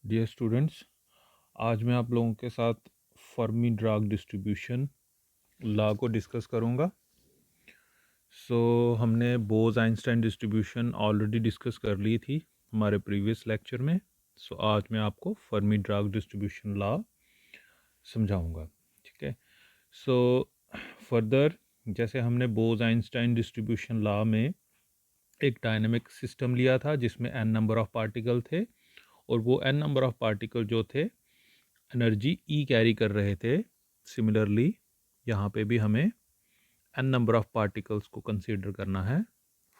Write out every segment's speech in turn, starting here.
Dear students, आज मैं आप लोगों के साथ फर्मी ड्राग डिस्ट्रीब्यूशन लॉ को डिस्कस करूंगा। हमने बोज आइंस्टाइन डिस्ट्रीब्यूशन ऑलरेडी डिस्कस कर ली थी हमारे प्रीवियस लेक्चर में। आज मैं आपको फर्मी ड्राग डिस्ट्रीब्यूशन लॉ समझाऊंगा। ठीक है। सो फर्दर, जैसे हमने बोज आइंस्टाइन डिस्ट्रीब्यूशन लॉ में एक डायनेमिक सिस्टम लिया था जिसमें n नंबर ऑफ पार्टिकल थे, और वो n नंबर ऑफ पार्टिकल जो थे एनर्जी E कैरी कर रहे थे। सिमिलरली यहाँ पे भी हमें n नंबर ऑफ पार्टिकल्स को कंसीडर करना है।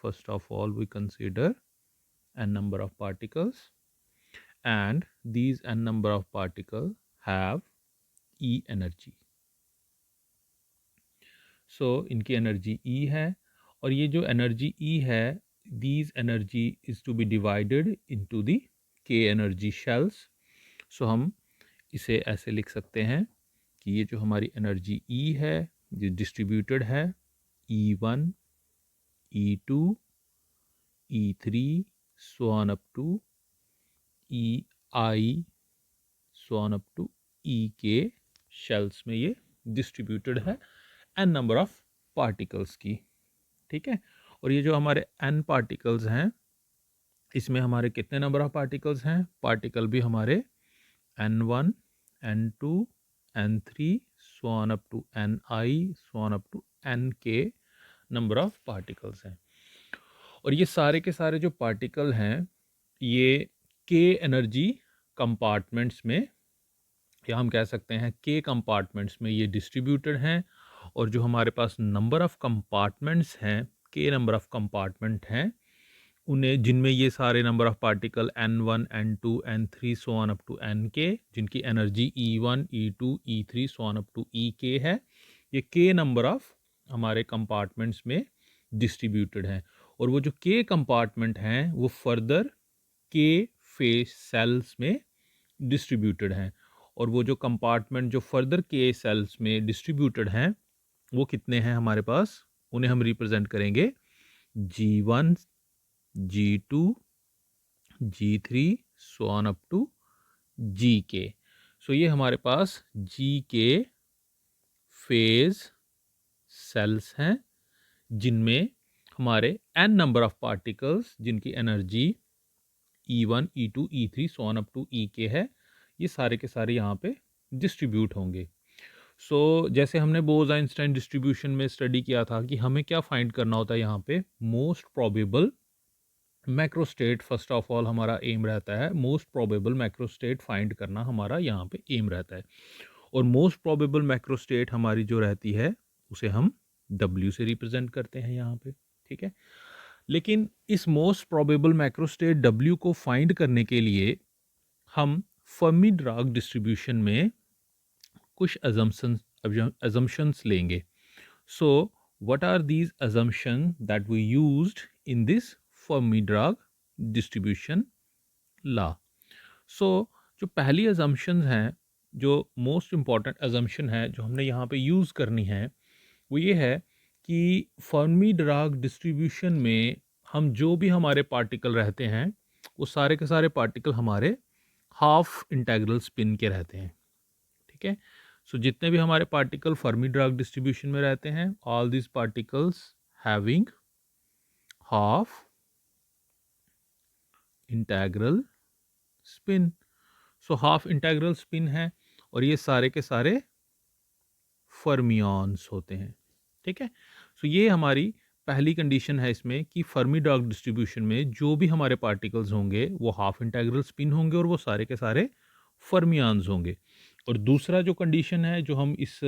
First of all we consider n number of particles and these n number of particle have E energy. इनकी एनर्जी E है, और ये जो एनर्जी E है, these energy is to be divided into the K energy shells. हम इसे ऐसे लिख सकते हैं कि ये जो हमारी एनर्जी E है ये डिस्ट्रीब्यूटेड है E1, E2, E3 so on up to EI so on up to EK shells में ये डिस्ट्रीब्यूटेड है n नंबर ऑफ पार्टिकल्स की। ठीक है। और ये जो हमारे n पार्टिकल्स हैं, इसमें हमारे कितने नंबर ऑफ पार्टिकल्स हैं? पार्टिकल भी हमारे N1, N2, N3 so on up to Ni so on up to Nk number of particles हैं। और ये सारे के सारे जो पार्टिकल हैं ये K एनर्जी कंपार्टमेंट्स में, या हम कह सकते हैं K कंपार्टमेंट्स में ये डिस्ट्रीब्यूटेड हैं। और जो हमारे पास नंबर ऑफ कंपार्टमेंट्स हैं, K नंबर ऑफ कंपार्टमेंट हैं, उन्हें जिनमें ये सारे number of particle N1, N2, N3 so on up to Nk, जिनकी energy E1, E2, E3 so on up to Ek है, ये K नंबर ऑफ हमारे कंपार्टमेंट्स में डिस्ट्रीब्यूटेड हैं। और वो जो K कंपार्टमेंट हैं वो फर्दर K फेस सेल्स में डिस्ट्रीब्यूटेड हैं। और वो जो कंपार्टमेंट जो फर्दर K सेल्स में डिस्ट्रीब्यूटेड हैं वो कितने हैं हमारे पास? उन्हें हम रिप्रेजेंट करेंगे G1, G2, G3 so on up to GK। ये हमारे पास GK फेज सेल्स हैं जिनमें हमारे n नंबर ऑफ पार्टिकल्स जिनकी energy E1, E2, E3 so on up to EK है, ये सारे के सारे यहाँ पे डिस्ट्रीब्यूट होंगे। जैसे हमने बोज आइंस्टाइन डिस्ट्रीब्यूशन में स्टडी किया था कि हमें क्या फाइंड करना होता है यहाँ पे, most probable macrostate. First of all हमारा एम रहता है मोस्ट प्रोबेबल मैक्रोस्टेट फाइंड करना, हमारा यहाँ पे एम रहता है। और मोस्ट प्रोबेबल मैक्रोस्टेट हमारी जो रहती है उसे हम W से रिप्रेजेंट करते हैं यहाँ पे। ठीक है। लेकिन इस मोस्ट प्रोबेबल मैक्रोस्टेट W को फाइंड करने के लिए हम फर्मी ड्राग डिस्ट्रीब्यूशन में कुछ assumptions लेंगे। What are these assumptions that we used in this Fermi-Drag distribution law? जो पहली assumptions हैं, जो मोस्ट इम्पॉर्टेंट assumption है जो हमने यहाँ पे यूज़ करनी है, वो ये है कि फर्मी ड्राग डिस्ट्रीब्यूशन में हम जो भी हमारे पार्टिकल रहते हैं वो सारे के सारे पार्टिकल हमारे हाफ इंटेग्रल स्पिन के रहते हैं। ठीक है। जितने भी हमारे पार्टिकल फर्मी ड्राग डिस्ट्रीब्यूशन में रहते हैं, all this particles having half integral spin. Half integral spin है, और ये सारे के सारे फर्मियॉन्स होते हैं। ठीक है। ये हमारी पहली कंडीशन है इसमें कि फर्मी ड्राग डिस्ट्रीब्यूशन में जो भी हमारे पार्टिकल्स होंगे वो हाफ इंटेग्रल स्पिन होंगे और वो सारे के सारे फर्मियॉन्स होंगे। और दूसरा जो कंडीशन है जो हम इस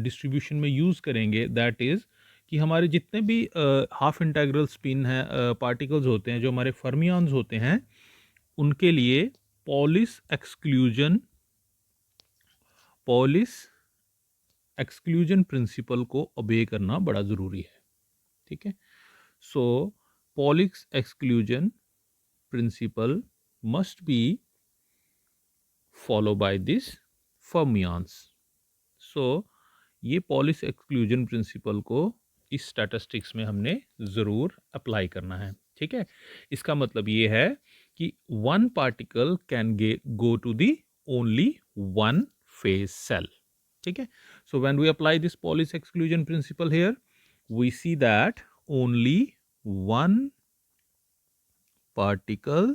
डिस्ट्रीब्यूशन में यूज़ करेंगे, दैट इज़ कि हमारे जितने भी हाफ इंटेग्रल स्पिन है पार्टिकल्स होते हैं जो हमारे फर्मियॉन्स होते हैं, उनके लिए पॉलिस एक्सक्लूजन प्रिंसिपल को ओबे करना बड़ा ज़रूरी है। ठीक है। Pauli's exclusion principle must be follow by this fermions. ये पॉलिस एक्सक्लूजन प्रिंसिपल को इस स्टैटिस्टिक्स में हमने ज़रूर अप्लाई करना है। ठीक है। इसका मतलब ये है कि one particle can go to the only one phase cell. ठीक है. So when we apply this Pauli's exclusion principle here, we see that only one particle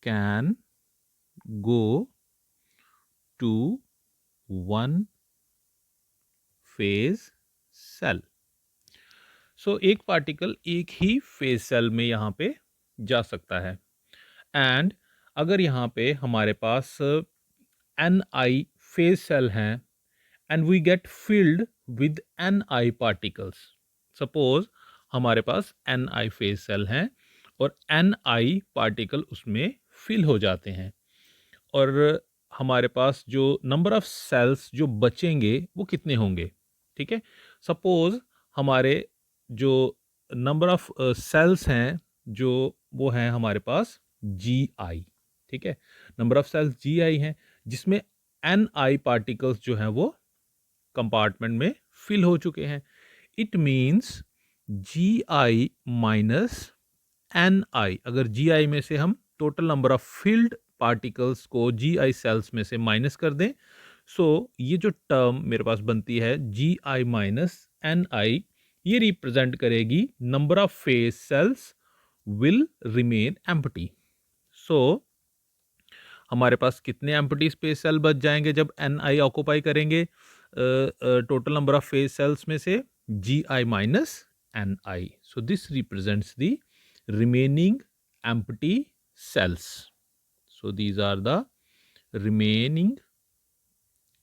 can go to one phase cell. So एक particle एक ही phase cell में यहाँ पे जा सकता है. एंड अगर यहाँ पे हमारे पास Ni फेज सेल हैं and we get filled with Ni particles. Suppose हमारे पास Ni फेज सेल हैं और Ni पार्टिकल उसमें फिल हो जाते हैं, और हमारे पास जो नंबर ऑफ सेल्स जो बचेंगे वो कितने होंगे. ठीक है. सपोज हमारे जो नंबर ऑफ सेल्स हैं जो वो हैं हमारे पास Gi. ठीक है. नंबर ऑफ सेल्स Gi हैं जिसमें Ni पार्टिकल्स जो हैं वो कंपार्टमेंट में फिल हो चुके हैं. It means Gi minus Ni. अगर Gi में से हम total number of field particles को Gi सेल्स में से माइनस कर दें, सो ये जो टर्म मेरे पास बनती है Gi माइनस Ni, ये रिप्रेजेंट करेगी number of phase cells will remain empty. So हमारे पास कितने एम्प्टी स्पेस सेल बच जाएंगे जब Ni ऑक्यूपाई करेंगे total number of phase cells में से? Gi minus Ni. So this represents the remaining empty cells. So these are the remaining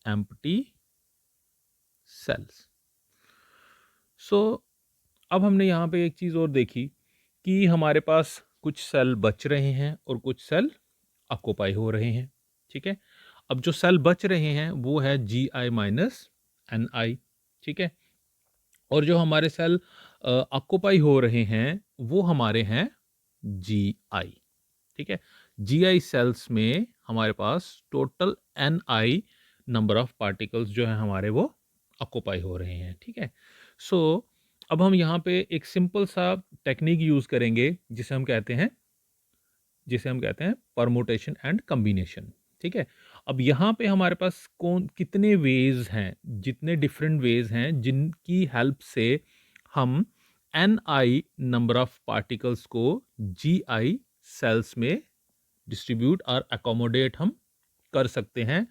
empty cells. So अब हमने यहाँ पे एक चीज़ और देखी कि हमारे पास कुछ सेल बच रहे हैं और कुछ सेल ऑक्यूपाई हो रहे हैं. ठीक है. अब जो सेल बच रहे हैं वो है Gi माइनस Ni. ठीक है. और जो हमारे सेल ऑक्यूपाई हो रहे हैं वो हमारे हैं Gi. ठीक है. Gi सेल्स में हमारे पास total Ni number of particles जो है हमारे वो ऑक्यूपाई हो रहे हैं. ठीक है. सो अब हम यहाँ पे एक सिंपल सा टेक्निक यूज करेंगे जिसे हम कहते हैं परमुटेशन एंड कम्बिनेशन. ठीक है. अब यहाँ पे हमारे पास कितने वेज हैं, जितने डिफरेंट वेज हैं जिनकी हेल्प से हम Ni नंबर ऑफ पार्टिकल्स को Gi सेल्स में डिस्ट्रीब्यूट और अकोमोडेट हम कर सकते हैं,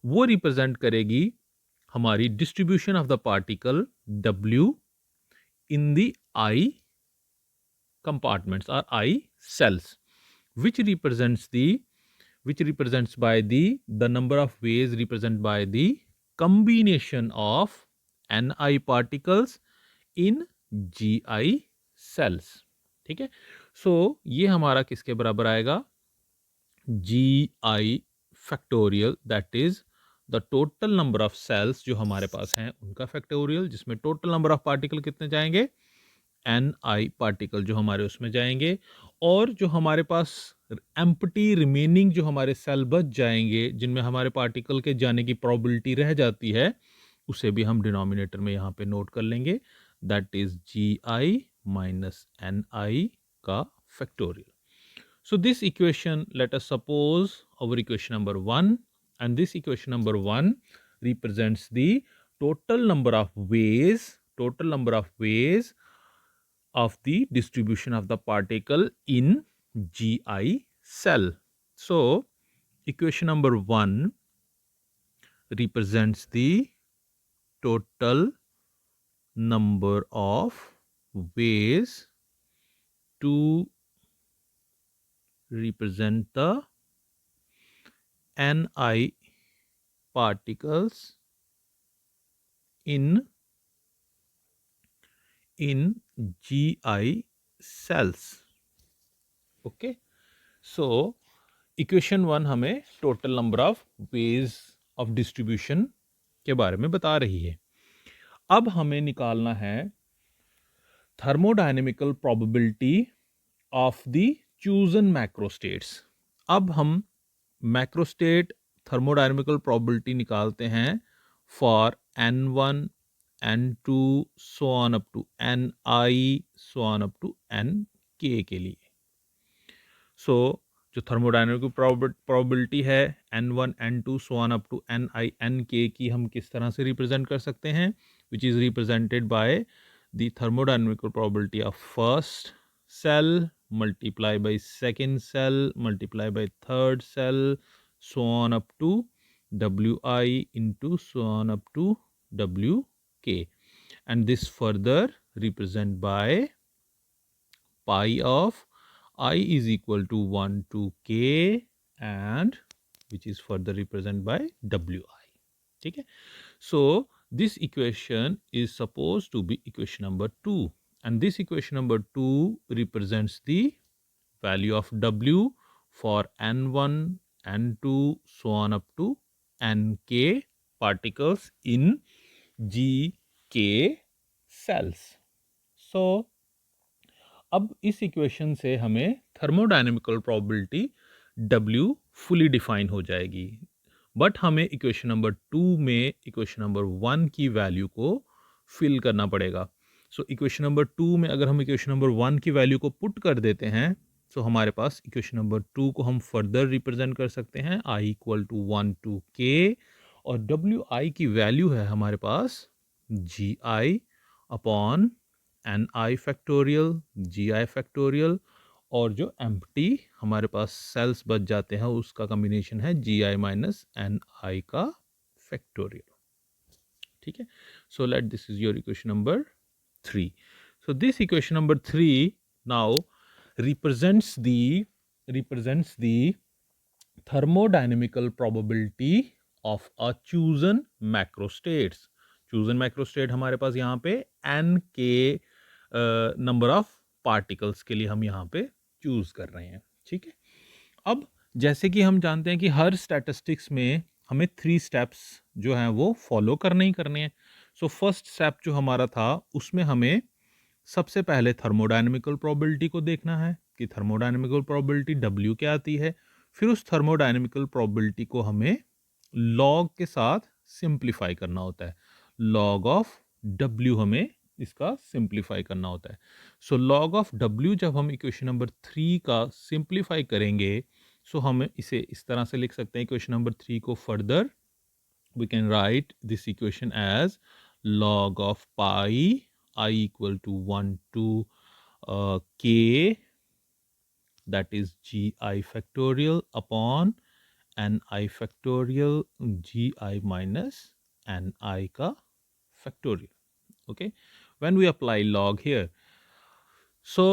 वो रिप्रेजेंट करेगी हमारी distribution of the particle W in the I compartments or I cells, which represents by the number of ways represented by the combination of Ni particles in Gi cells. ठीक है. सो ये हमारा किसके बराबर आएगा? Gi factorial, that is the total number of cells जो हमारे पास हैं उनका फैक्टोरियल, जिसमें टोटल नंबर ऑफ पार्टिकल कितने जाएंगे? Ni पार्टिकल जो हमारे उसमें जाएंगे, और जो हमारे पास एम्प्टी रिमेनिंग जो हमारे सेल बच जाएंगे जिनमें हमारे पार्टिकल के जाने की प्रोबेबिलिटी रह जाती है, उसे भी हम डिनोमिनेटर में यहाँ पे नोट कर लेंगे. That is Gi minus Ni का factorial. So this equation, let us suppose our equation number 1, and this equation number 1 represents the total number of ways of the distribution of the particle in Gi cell. So equation number 1 represents the total number of ways to represent the Ni particles in Gi cells. Okay. So equation 1 हमें total number of ways of distribution के बारे में बता रही है. अब हमें निकालना है thermodynamical probability of the chosen macrostates. अब हम मैक्रोस्टेट थर्मोडायनेमिकल प्रोबेबिलिटी निकालते हैं for N1, N2 so on up to Ni so on up to Nk के लिए. सो जो थर्मोडायनेमिक प्रोबेबिलिटी है n1 n2 so on up to ni nk की हम किस तरह से रिप्रेजेंट कर सकते हैं, which is represented by the thermodynamic probability of first cell multiply by second cell multiply by third cell so on up to wi into so on up to wk, and this further represent by pi of I is equal to 1 to k and which is further represented by wi. ठीक है, so this equation is supposed to be equation number 2, and this equation number 2 represents the value of w for n1 n2 so on up to nk particles in gk cells. So अब इस equation से हमें thermodynamical probability W fully define हो जाएगी, but हमें equation number 2 में equation number 1 की value को फिल करना पड़ेगा. सो इक्वेशन नंबर 2 में अगर हम इक्वेशन नंबर 1 की वैल्यू को पुट कर देते हैं, सो हमारे पास इक्वेशन नंबर 2 को हम फर्दर रिप्रेजेंट कर सकते हैं I equal to 1 to k, और WI की वैल्यू है हमारे पास GI upon ni factorial gi factorial, और जो एम्प्टी हमारे पास सेल्स बच जाते हैं उसका कॉम्बिनेशन है gi माइनस ni का फैक्टोरियल. ठीक है, so let this is your equation number 3. So this equation number 3 now represents the thermodynamical probability of a chosen macrostates. chosen macrostate हमारे पास यहाँ पे n के नंबर ऑफ पार्टिकल्स के लिए हम यहाँ पे चूज कर रहे हैं. ठीक है, अब जैसे कि हम जानते हैं कि हर स्टैटिस्टिक्स में हमें 3 स्टेप्स जो हैं वो फॉलो करने ही करने हैं. सो फर्स्ट स्टेप जो हमारा था उसमें हमें सबसे पहले थर्मोडायनेमिकल प्रोबेबिलिटी को देखना है कि थर्मोडायनेमिकल प्रोबेबिलिटी W क्या आती है. फिर उस थर्मोडायनेमिकल प्रोबेबिलिटी को हमें लॉग के साथ सिंप्लीफाई करना होता है. लॉग ऑफ W हमें इसका सिंप्लीफाई करना होता है. सो लॉग ऑफ W जब हम इक्वेशन नंबर 3 का सिंप्लीफाई करेंगे, सो हम इसे इस तरह से लिख सकते हैं. इक्वेशन नंबर 3 को further we can write this equation as log of pi I equal to 1 to k, that is gi factorial upon ni factorial gi minus ni का factorial. Okay, when we apply log here, so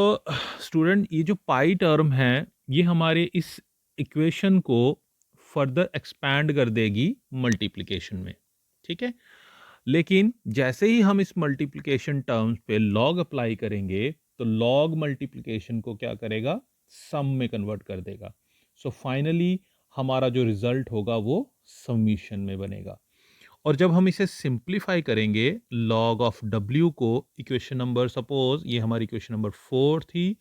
student ये जो पाई term है ये हमारे इस equation को further expand कर देगी मल्टीप्लिकेशन में. ठीक है, लेकिन जैसे ही हम इस मल्टीप्लिकेशन टर्म्स पे लॉग अप्लाई करेंगे तो लॉग मल्टीप्लिकेशन को क्या करेगा, सम में कन्वर्ट कर देगा. सो फाइनली हमारा जो रिजल्ट होगा वो समीशन में बनेगा. और जब हम इसे सिंप्लीफाई करेंगे लॉग ऑफ W को, इक्वेशन नंबर सपोज ये हमारी इक्वेशन नंबर 4 थी,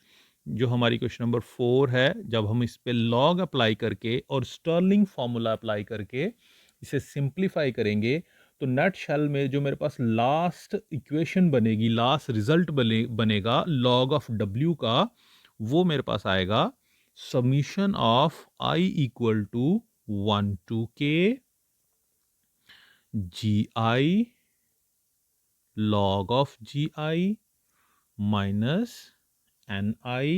जो हमारी इक्वेशन नंबर 4 है, जब हम इस पे लॉग अप्लाई करके और स्टर्लिंग फॉर्मूला अप्लाई करके इसे सिंप्लीफाई करेंगे तो नेट शेल में जो मेरे पास लास्ट इक्वेशन बनेगी, लास्ट रिजल्ट बनेगा लॉग ऑफ W का, वो मेरे पास आएगा summation of I equal to 1 to k gi log of gi minus ni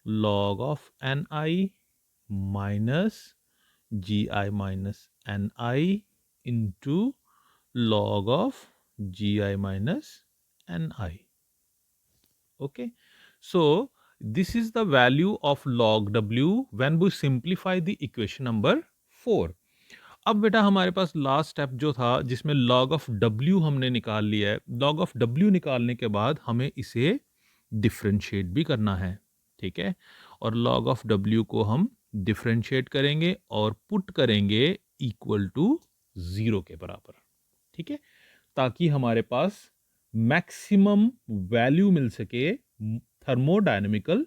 log of ni minus gi minus ni into log of gi minus ni. Okay, so this is the value of log W when we simplify the equation number 4. अब बेटा हमारे पास last step जो था जिसमें log of W हमने निकाल लिया है, log ऑफ W निकालने के बाद हमें इसे डिफरेंशिएट भी करना है. ठीक है, और log ऑफ W को हम डिफरेंशिएट करेंगे और पुट करेंगे इक्वल टू 0 के बराबर. ठीक है, ताकि हमारे पास मैक्सिमम वैल्यू मिल सके थर्मोडायनेमिकल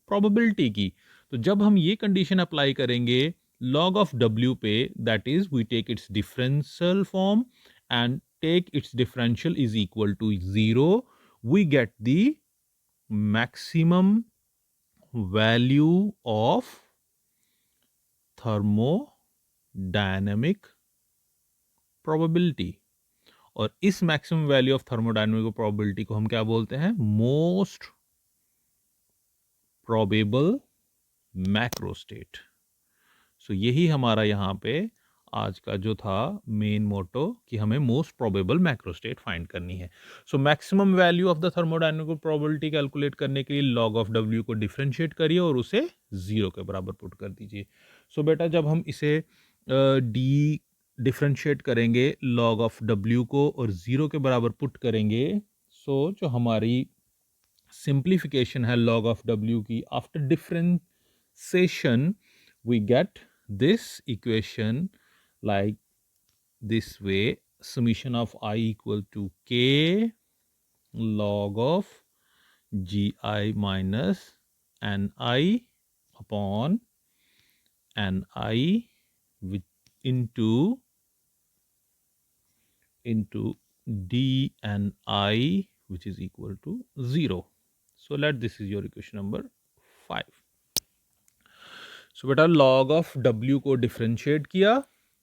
प्रोबेबिलिटी की. तो जब हम ये कंडीशन अप्लाई करेंगे log of W पे, that is we take its differential form and take its differential is equal to 0, we get the maximum value of thermodynamic probability, और इस maximum value of thermodynamic probability को हम क्या बोलते हैं? Most probable macrostate. सो यही हमारा यहाँ पे आज का जो था मेन मोटो कि हमें मोस्ट प्रोबेबल मैक्रोस्टेट फाइंड करनी है। So maximum value of the thermodynamic probability calculate करने के लिए लॉग ऑफ डब्ल्यू को डिफरेंशिएट करिए और उसे 0 के बराबर पुट कर दीजिए। सो बेटा जब हम इसे डी डिफरेंशिएट करेंगे लॉग ऑफ डब्ल्यू को और 0 के बराबर पुट करेंगे, सो जो हमारी सिंप्लीफिकेशन है लॉग ऑफ डब्ल्यू की, after differentiation we get this equation like this way: summation of I equal to k log of gi minus ni upon ni with into dni which is equal to 0. So let this is your equation number 5. सो बेटा log of W को differentiate किया,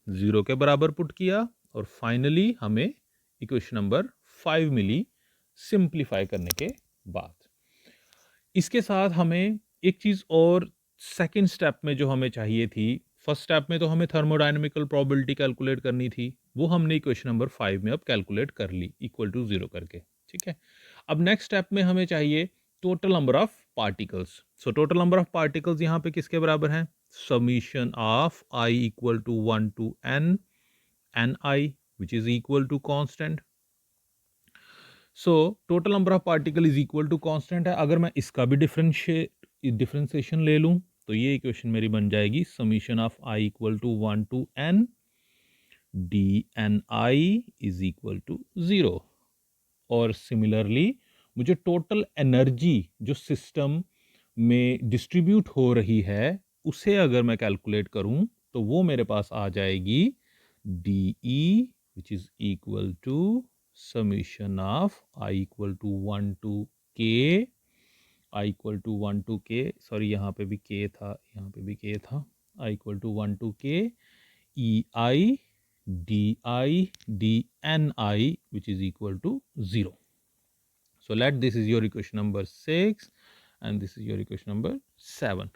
0 के बराबर put किया और finally हमें equation number 5 मिली simplify करने के बाद। इसके साथ हमें एक चीज और सेकंड स्टेप में जो हमें चाहिए थी, फर्स्ट स्टेप में तो हमें थर्मोडायनेमिकल प्रोबेबिलिटी कैलकुलेट करनी थी, वो हमने इक्वेशन नंबर 5 में अब कैलकुलेट कर ली इक्वल टू 0 करके, ठीक है। अब नेक्स्ट स्टेप में हमें चाहिए total number of particles. So total number of particles यहाँ पे किसके बराबर है? Summation of i equal to 1 to n ni which is equal to constant. So total number of particle is equal to constant है। अगर मैं इसका भी डिफरेंशिएशन ले लूं तो ये इक्वेशन मेरी बन जाएगी summation of i equal to 1 to n dni is equal to 0। और सिमिलरली मुझे टोटल एनर्जी जो सिस्टम में डिस्ट्रीब्यूट हो रही है उसे अगर मैं कैलकुलेट करूं तो वो मेरे पास आ जाएगी dE which is equal to summation of I equal to 1 to k, I equal to 1 to k, sorry यहाँ पे भी k था, यहाँ पे भी k था, I equal to 1 to k EI DI DNI which is equal to 0. So let this is your equation number 6 and this is your equation number 7.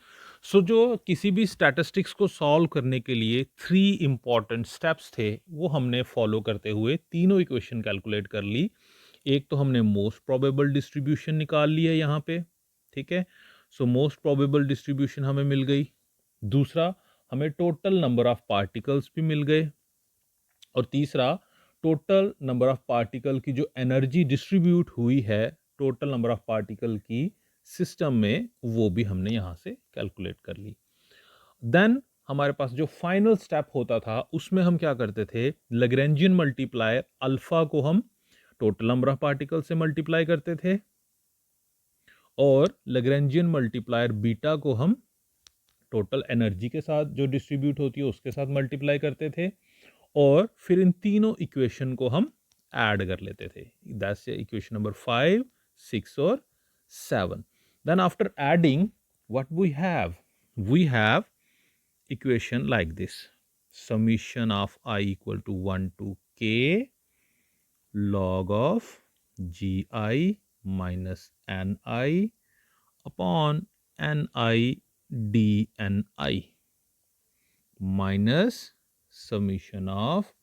So जो किसी भी स्टैटिस्टिक्स को सॉल्व करने के लिए 3 इंपॉर्टेंट स्टेप्स थे वो हमने फॉलो करते हुए तीनों इक्वेशन कैलकुलेट कर ली। एक तो हमने मोस्ट प्रोबेबल डिस्ट्रीब्यूशन निकाल लिया यहाँ पे, ठीक है। सो मोस्ट प्रोबेबल डिस्ट्रीब्यूशन हमें मिल गई। दूसरा हमें टोटल नंबर ऑफ पार्टिकल्स भी मिल गए और तीसरा टोटल नंबर ऑफ पार्टिकल की जो एनर्जी डिस्ट्रीब्यूट हुई है टोटल नंबर ऑफ पार्टिकल की सिस्टम में वो भी हमने यहाँ से कैलकुलेट कर ली। देन हमारे पास जो फाइनल स्टेप होता था उसमें हम क्या करते थे, लैग्रैन्जियन मल्टीप्लायर अल्फा को हम टोटल नंबर ऑफ पार्टिकल से मल्टीप्लाई करते थे और लैग्रैन्जियन मल्टीप्लायर बीटा को हम टोटल एनर्जी के साथ जो डिस्ट्रीब्यूट होती है उसके साथ मल्टीप्लाई करते थे और फिर इन तीनों इक्वेशन को हम ऐड कर लेते थे। दैट्स इक्वेशन नंबर 5, 6 और 7. Then after adding, what we have? We have equation like this: summation of I equal to 1 to k log of gi minus ni upon ni dni minus summation of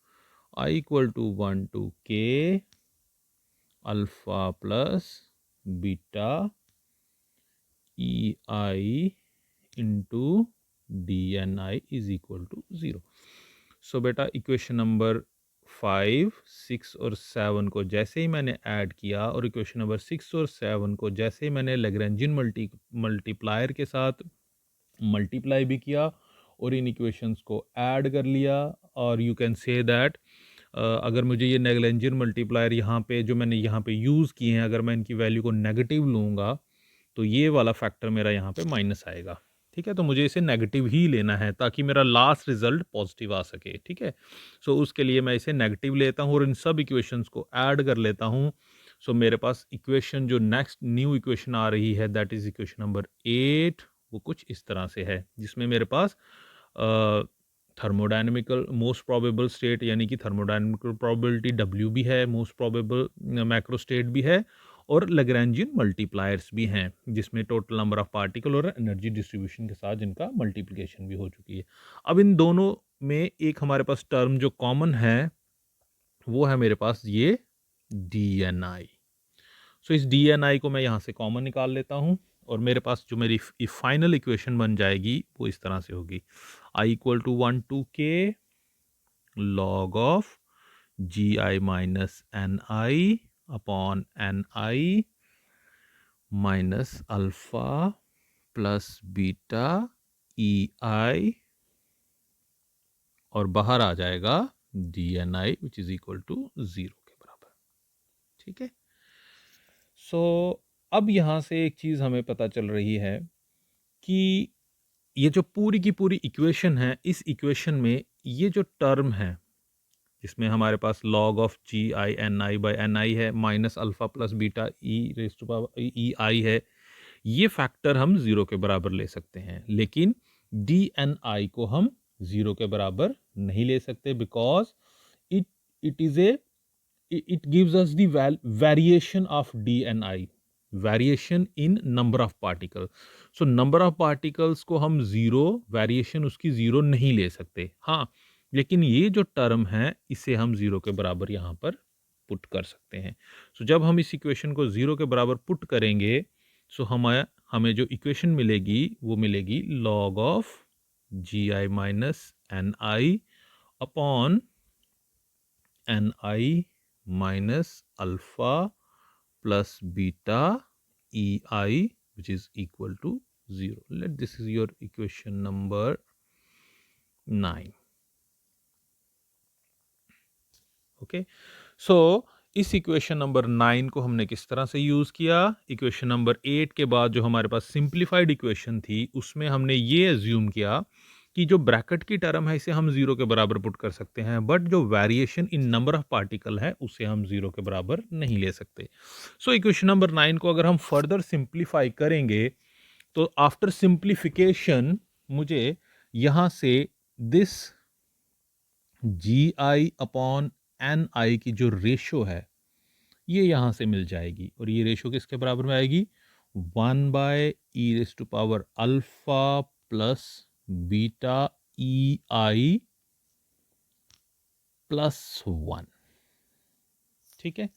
I equal to 1 to k alpha plus beta ei into dni is equal to 0. सो बेटा equation number 5, 6 और 7 को जैसे ही मैंने add किया और equation number 6 और 7 को जैसे ही मैंने लैग्रैन्जियन मल्टीप्लायर के साथ मल्टीप्लाई भी किया और इन इक्वेशंस को ऐड कर लिया, और यू कैन से दैट अगर मुझे ये लैग्रैन्जियन मल्टीप्लायर यहाँ पे जो मैंने यहाँ पे यूज़ किए हैं अगर मैं इनकी वैल्यू को नेगेटिव लूँगा तो ये वाला फैक्टर मेरा यहाँ पे माइनस आएगा, ठीक है। तो मुझे इसे नेगेटिव ही लेना है ताकि मेरा लास्ट रिजल्ट पॉजिटिव आ सके, ठीक है। सो उसके लिए मैं इसे नेगेटिव लेता हूँ और इन सब इक्वेशंस को ऐड कर लेता हूँ। सो मेरे पास इक्वेशन जो नेक्स्ट न्यू इक्वेशन आ रही है दैट इज इक्वेशन नंबर 8, वो कुछ इस तरह से है, जिसमें मेरे पास थर्मोडायनेमिकल मोस्ट प्रोबेबल स्टेट यानी कि थर्मोडायनेमिकल प्रोबेबिलिटी W भी है, मोस्ट प्रोबेबल मैक्रो स्टेट भी है, और लैग्रैन्जियन मल्टीप्लायर्स भी हैं, जिसमें टोटल नंबर ऑफ पार्टिकल और एनर्जी डिस्ट्रीब्यूशन के साथ जिनका मल्टीप्लिकेशन भी हो चुकी है। अब इन दोनों में एक हमारे पास टर्म जो कॉमन है वो है मेरे पास ये DNI। सो इस DNI को मैं यहाँ से कॉमन निकाल लेता हूँ, और मेरे पास जो मेरी फाइनल इक्वेशन बन जाएगी वो इस तरह से होगी, I equal to 1 to K log of GI minus NI upon NI minus alpha plus beta EI, और बाहर आ जाएगा DNI which is equal to 0 के बराबर। ठीक है, सो अब यहाँ से एक चीज़ हमें पता चल रही है कि ये जो पूरी की पूरी इक्वेशन है, इस इक्वेशन में ये जो टर्म है जिसमें हमारे पास log of GI by NI है minus alpha plus beta EI है, ये फैक्टर हम 0 के बराबर ले सकते हैं, लेकिन DNI को हम 0 के बराबर नहीं ले सकते, because it is a it gives us the variation of DNI, variation in number of particles. so number of particles को हम 0, variation उसकी 0 नहीं ले सकते। हाँ, लेकिन ये जो टर्म है इसे हम 0 के बराबर यहाँ पर पुट कर सकते हैं। so जब हम इस इक्वेशन को 0 के बराबर पुट करेंगे, so हमें जो इक्वेशन मिलेगी वो मिलेगी log of GI minus NI upon NI minus alpha plus beta EI which is equal to 0. Let this is your equation number 9. Okay, so इस इक्वेशन नंबर 9 को हमने किस तरह से यूज़ किया, इक्वेशन नंबर 8 के बाद जो हमारे पास सिंप्लीफाइड इक्वेशन थी उसमें हमने ये एज्यूम किया कि जो ब्रैकेट की टर्म है इसे हम 0 के बराबर पुट कर सकते हैं, बट जो variation in number of particle है उसे हम 0 के बराबर नहीं ले सकते। सो इक्वेशन नंबर 9 को अगर हम फर्दर सिंप्लीफाई करेंगे तो आफ्टर सिंप्लीफिकेशन मुझे यहाँ से दिस GI अपॉन NI की जो रेशो है ये यहाँ से मिल जाएगी, और ये रेशो किसके बराबर में आएगी, 1 by e raise to power alpha plus beta EI plus 1। ठीक है,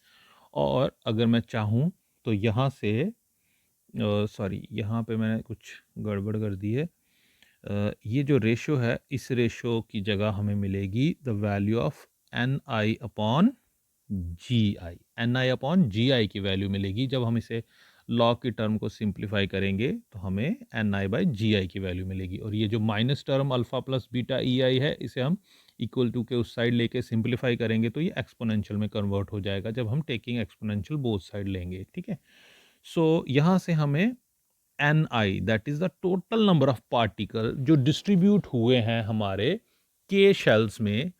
और अगर मैं चाहूँ तो यहाँ से सॉरी यहाँ पे मैंने कुछ गड़बड़ कर दी है, ये जो रेशो है इस रेशो की जगह हमें मिलेगी the value of NI upon GI, NI upon GI की वैल्यू मिलेगी। जब हम इसे लॉग की टर्म को सिंप्लीफाई करेंगे तो हमें NI बाई GI की वैल्यू मिलेगी, और ये जो minus term alpha plus beta EI है इसे हम इक्वल टू के उस साइड लेके सिंप्लीफाई करेंगे तो ये एक्सपोनेंशियल में कन्वर्ट हो जाएगा जब हम टेकिंग एक्सपोनेंशियल बोथ साइड लेंगे। ठीक है, सो यहाँ से हमें NI that is the total number of particle जो डिस्ट्रीब्यूट हुए हैं हमारे K शेल्स में,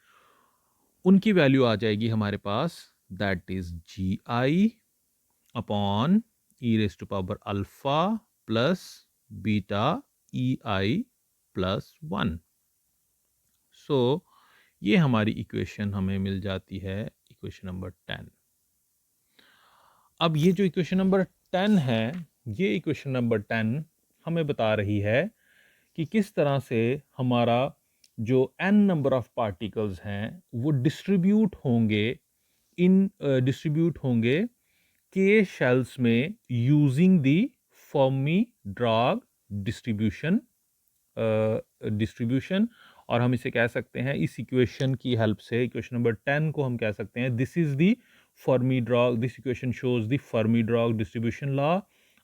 उनकी वैल्यू आ जाएगी हमारे पास that is GI upon e raise to power alpha plus beta EI plus 1। So ये हमारी इक्वेशन हमें मिल जाती है इक्वेशन नंबर 10। अब ये जो इक्वेशन नंबर 10 है, ये इक्वेशन नंबर 10 हमें बता रही है कि किस तरह से हमारा जो n नंबर ऑफ पार्टिकल्स हैं वो डिस्ट्रीब्यूट होंगे K शेल्स में यूजिंग द फर्मी-ड्राग डिस्ट्रीब्यूशन, और हम इसे कह सकते हैं इस इक्वेशन की हेल्प से, इक्वेशन नंबर 10 को हम कह सकते हैं this is the Fermi Dirac, this equation shows the Fermi Dirac distribution law,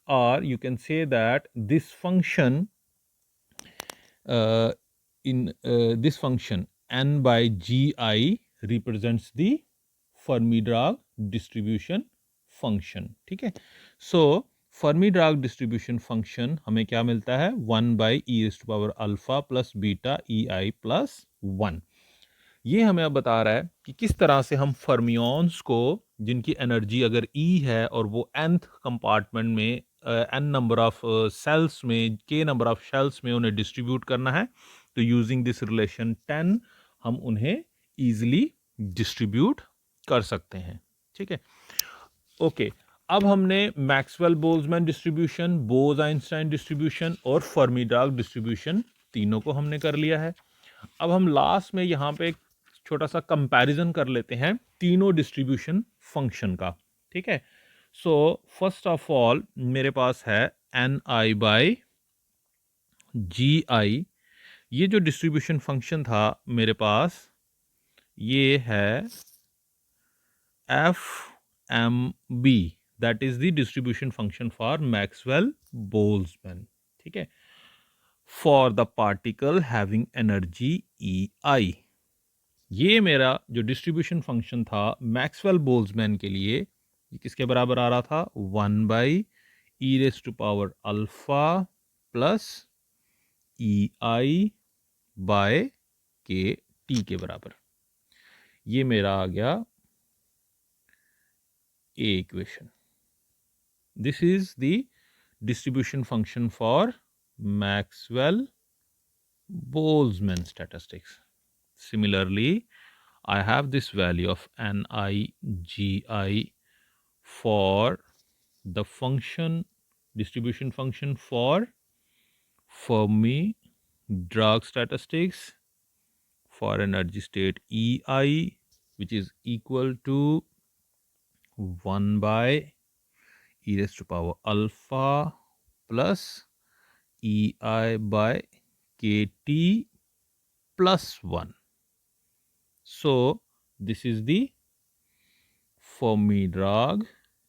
और you can say that this function this function n by GI represents the Fermi-Drag distribution function। ठीक है, सो Fermi-Drag distribution function हमें क्या मिलता है, 1 by e raised to power alpha plus beta EI plus 1। ये हमें अब बता रहा है कि किस तरह से हम फर्मियंस को जिनकी एनर्जी अगर E है और वो nth कंपार्टमेंट में n नंबर ऑफ सेल्स में, k नंबर ऑफ शेल्स में उन्हें डिस्ट्रीब्यूट करना है, तो यूजिंग दिस रिलेशन 10 हम उन्हें इजीली डिस्ट्रीब्यूट कर सकते हैं। ठीक है, ओके। अब हमने मैक्सवेल बोल्ट्जमैन डिस्ट्रीब्यूशन, बोज आइंस्टाइन डिस्ट्रीब्यूशन और फर्मी डार्क डिस्ट्रीब्यूशन तीनों को हमने कर लिया है। अब हम लास्ट में यहाँ पे एक छोटा सा कंपैरिजन कर लेते हैं तीनों डिस्ट्रीब्यूशन फंक्शन का। ठीक है, सो फर्स्ट ऑफ ऑल मेरे पास है एन आई बाई जी आई। ये जो डिस्ट्रीब्यूशन फंक्शन था मेरे पास, ये है F M B, that is the distribution function for Maxwell Boltzmann. ठीक है, for the particle having energy E I. ये मेरा जो डिस्ट्रीब्यूशन फंक्शन था मैक्सवेल बोल्ट्जमैन के लिए, ये किसके बराबर आ रहा था? 1 by e raise to power alpha plus E I by के टी के बराबर। ये मेरा आ गया a equation. This is the distribution function for Maxwell Boltzmann statistics. Similarly, I have this value of Nigi for the function, distribution function for Fermi-Drake statistics for energy state EI, which is equal to 1 by e raised to power alpha plus EI by KT plus 1. So this is the Fermi-Drake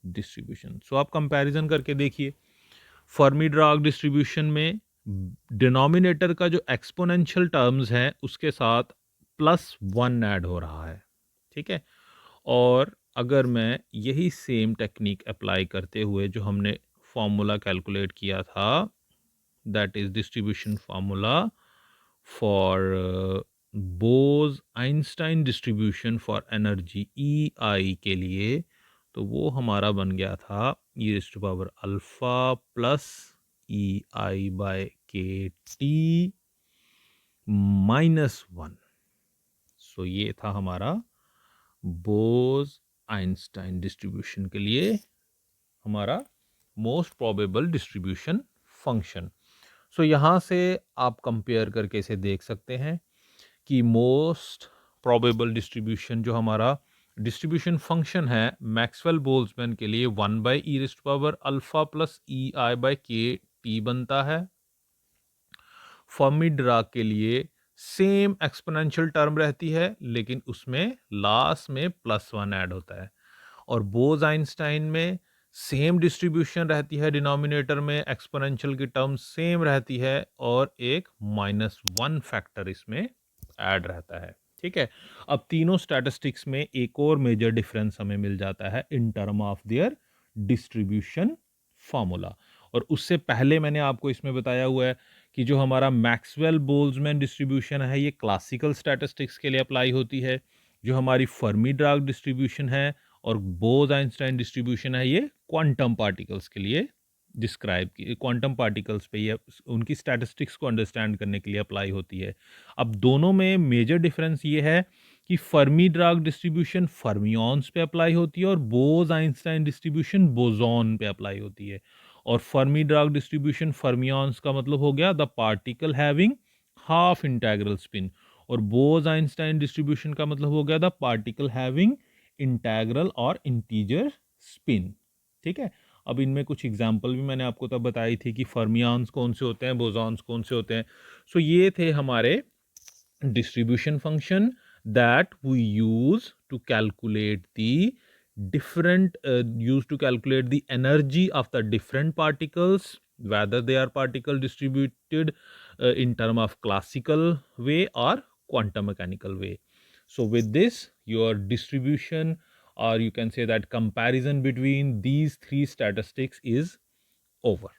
distribution. So आप comparison करके देखिए, Fermi-Drake distribution में denominator का जो exponential terms है उसके साथ +1 add हो रहा है। ठीक है, और अगर मैं यही सेम टेक्निक अप्लाई करते हुए जो हमने फॉर्मूला कैलकुलेट किया था, that is distribution formula for Bose Einstein distribution for energy E I के लिए, तो वो हमारा बन गया था e raise to power alpha plus E I by के टी -1। सो ये था हमारा बोज-आइंस्टाइन डिस्ट्रीब्यूशन के लिए हमारा most probable distribution function. So यहाँ से आप कंपेयर करके इसे देख सकते हैं कि मोस्ट प्रोबेबल डिस्ट्रीब्यूशन जो हमारा डिस्ट्रीब्यूशन फंक्शन है मैक्सवेल बोल्ट्जमैन के लिए 1 by e raised to power alpha plus E I by के टी बनता है। फर्मी-डिराक के लिए सेम एक्सपोनेंशियल टर्म रहती है, लेकिन उसमें लास्ट में +1 ऐड होता है। और बोज-आइंस्टाइन में सेम डिस्ट्रीब्यूशन रहती है, डिनोमिनेटर में एक्सपोनेंशियल की टर्म सेम रहती है और एक -1 फैक्टर इसमें ऐड रहता है। ठीक है, अब तीनों स्टैटिस्टिक्स में एक और मेजर डिफरेंस हमें मिल जाता है in term of their distribution formula. और उससे पहले मैंने आपको इसमें बताया हुआ है कि जो हमारा मैक्सवेल बोल्ट्जमैन डिस्ट्रीब्यूशन है ये क्लासिकल स्टैटिस्टिक्स के लिए अप्लाई होती है, जो हमारी फर्मी-ड्राक डिस्ट्रीब्यूशन है और बोज-आइंस्टाइन डिस्ट्रीब्यूशन है ये क्वांटम पार्टिकल्स के लिए डिस्क्राइब की, क्वांटम पार्टिकल्स पे ये उनकी स्टैटिस्टिक्स को अंडरस्टैंड करने के लिए अप्लाई होती है। अब दोनों में मेजर डिफरेंस ये है कि फर्मी-ड्राक डिस्ट्रीब्यूशन फर्मियॉन्स पे अप्लाई होती है और बोज-आइंस्टाइन डिस्ट्रीब्यूशन बोसॉन पे अप्लाई होती है। और फर्मी-ड्राक डिस्ट्रीब्यूशन फर्मियॉन्स का मतलब हो गया the particle having half integral spin, और बोज-आइंस्टाइन डिस्ट्रीब्यूशन का मतलब हो गया द पार्टिकल हैविंग इंटेग्रल और इंटीजर स्पिन। ठीक है, अब इनमें कुछ एग्जाम्पल भी मैंने आपको तब बताई थी कि फर्मियॉन्स कौन से होते हैं, बोसॉन्स कौन से होते हैं। सो ये थे हमारे distribution function that we use to calculate the energy of the different particles, whether they are particle distributed in term of classical way or quantum mechanical way. So with this, your distribution, or you can say that comparison between these three statistics is over.